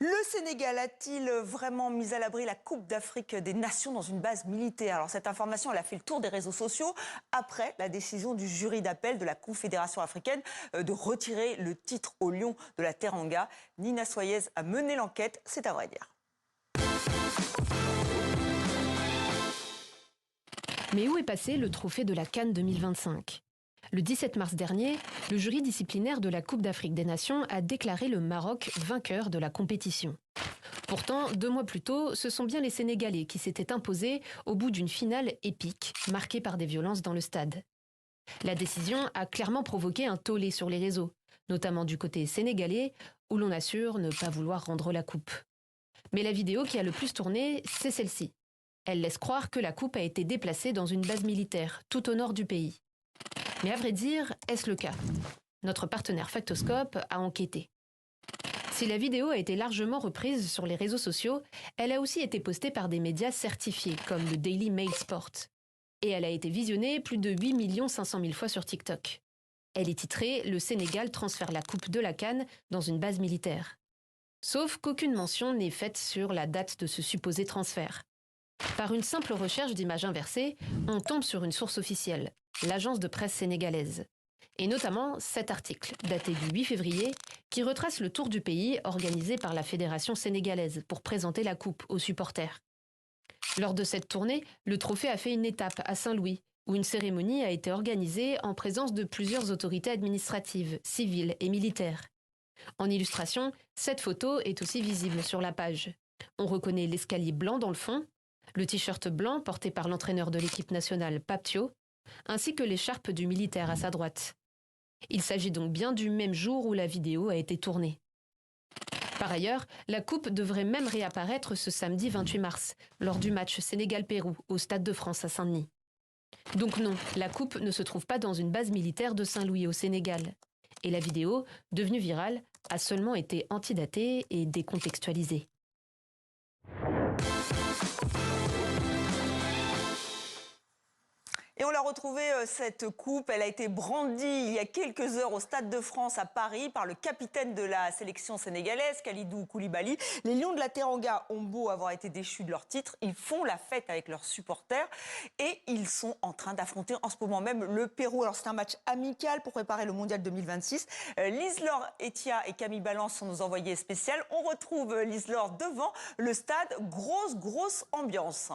Le Sénégal a-t-il vraiment mis à l'abri la Coupe d'Afrique des Nations dans une base militaire? Alors cette information, elle a fait le tour des réseaux sociaux après la décision du jury d'appel de la Confédération africaine de retirer le titre aux Lions de la Teranga. Nina Soyez a mené l'enquête, c'est à vrai dire. Mais où est passé le trophée de la CAN 2025 ? Le 17 mars dernier, le jury disciplinaire de la Coupe d'Afrique des Nations a déclaré le Maroc vainqueur de la compétition. Pourtant, 2 mois plus tôt, ce sont bien les Sénégalais qui s'étaient imposés au bout d'une finale épique, marquée par des violences dans le stade. La décision a clairement provoqué un tollé sur les réseaux, notamment du côté sénégalais, où l'on assure ne pas vouloir rendre la coupe. Mais la vidéo qui a le plus tourné, c'est celle-ci. Elle laisse croire que la coupe a été déplacée dans une base militaire, tout au nord du pays. Mais à vrai dire, est-ce le cas? Notre partenaire Factoscope a enquêté. Si la vidéo a été largement reprise sur les réseaux sociaux, elle a aussi été postée par des médias certifiés, comme le Daily Mail Sport. Et elle a été visionnée plus de 8 500 000 fois sur TikTok. Elle est titrée « Le Sénégal transfère la coupe de la CAN dans une base militaire ». Sauf qu'aucune mention n'est faite sur la date de ce supposé transfert. Par une simple recherche d'images inversées, on tombe sur une source officielle, l'agence de presse sénégalaise. Et notamment cet article, daté du 8 février, qui retrace le tour du pays organisé par la Fédération sénégalaise pour présenter la coupe aux supporters. Lors de cette tournée, le trophée a fait une étape à Saint-Louis, où une cérémonie a été organisée en présence de plusieurs autorités administratives, civiles et militaires. En illustration, cette photo est aussi visible sur la page. On reconnaît l'escalier blanc dans le fond, le t-shirt blanc porté par l'entraîneur de l'équipe nationale Pape Thiaw, ainsi que l'écharpe du militaire à sa droite. Il s'agit donc bien du même jour où la vidéo a été tournée. Par ailleurs, la coupe devrait même réapparaître ce samedi 28 mars, lors du match Sénégal-Pérou au Stade de France à Saint-Denis. Donc non, la coupe ne se trouve pas dans une base militaire de Saint-Louis au Sénégal. Et la vidéo, devenue virale, a seulement été antidatée et décontextualisée. Et on l'a retrouvée, cette coupe. Elle a été brandie il y a quelques heures au Stade de France à Paris par le capitaine de la sélection sénégalaise, Kalidou Koulibaly. Les Lions de la Teranga ont beau avoir été déchus de leur titre. Ils font la fête avec leurs supporters et ils sont en train d'affronter en ce moment même le Pérou. Alors c'est un match amical pour préparer le Mondial 2026. Liselore Etia et Camille Balance sont nos envoyés spéciaux. On retrouve Liselore devant le stade. Grosse ambiance.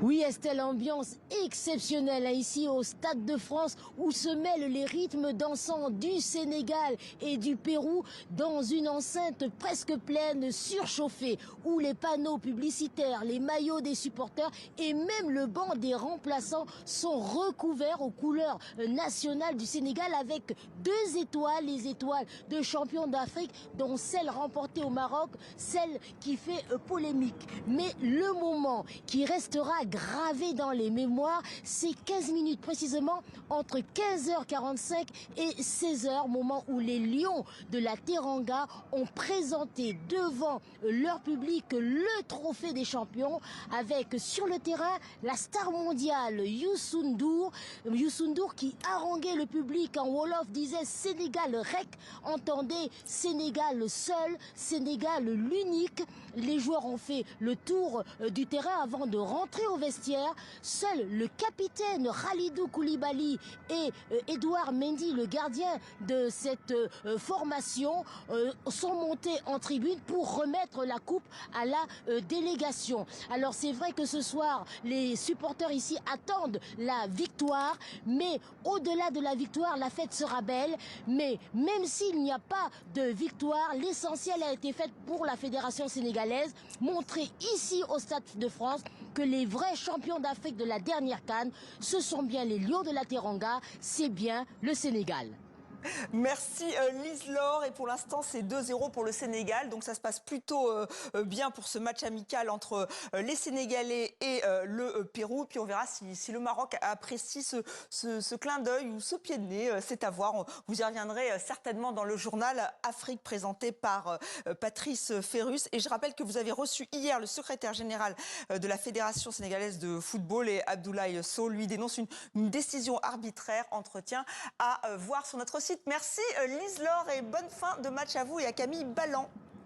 Oui Estelle, ambiance exceptionnelle ici au Stade de France où se mêlent les rythmes dansants du Sénégal et du Pérou dans une enceinte presque pleine, surchauffée, où les panneaux publicitaires, les maillots des supporters et même le banc des remplaçants sont recouverts aux couleurs nationales du Sénégal avec 2 étoiles, les étoiles de champion d'Afrique, dont celle remportée au Maroc, celle qui fait polémique. Mais le moment qui restera gravé dans les mémoires, c'est 15 minutes précisément entre 15h45 et 16h, moment où les Lions de la Teranga ont présenté devant leur public le trophée des champions avec sur le terrain la star mondiale Youssou N'Dour qui haranguait le public en Wolof, disait Sénégal rec, entendez Sénégal seul, Sénégal l'unique. Les joueurs ont fait le tour du terrain avant de rentrer au vestiaire. Seul le capitaine Khalidou Koulibaly et Edouard Mendy, le gardien de cette formation, sont montés en tribune pour remettre la coupe à la délégation. Alors c'est vrai que ce soir, les supporters ici attendent la victoire, mais au-delà de la victoire, la fête sera belle. Mais même s'il n'y a pas de victoire, l'essentiel a été fait pour la Fédération sénégalaise, montrer ici au Stade de France que les vrais champions d'Afrique de la dernière CAN, ce sont bien les Lions de la Teranga, c'est bien le Sénégal. Merci Liselore, et pour l'instant c'est 2-0 pour le Sénégal, donc ça se passe plutôt bien pour ce match amical entre les Sénégalais et le Pérou. Puis on verra si le Maroc apprécie ce clin d'œil ou ce pied de nez, c'est à voir. Vous y reviendrez certainement dans le journal Afrique présenté par Patrice Ferrus. Et je rappelle que vous avez reçu hier le secrétaire général de la Fédération sénégalaise de football, et Abdoulaye Sow lui dénonce une décision arbitraire. Entretien à voir sur notre site. Merci Liselore et bonne fin de match à vous et à Camille Balland.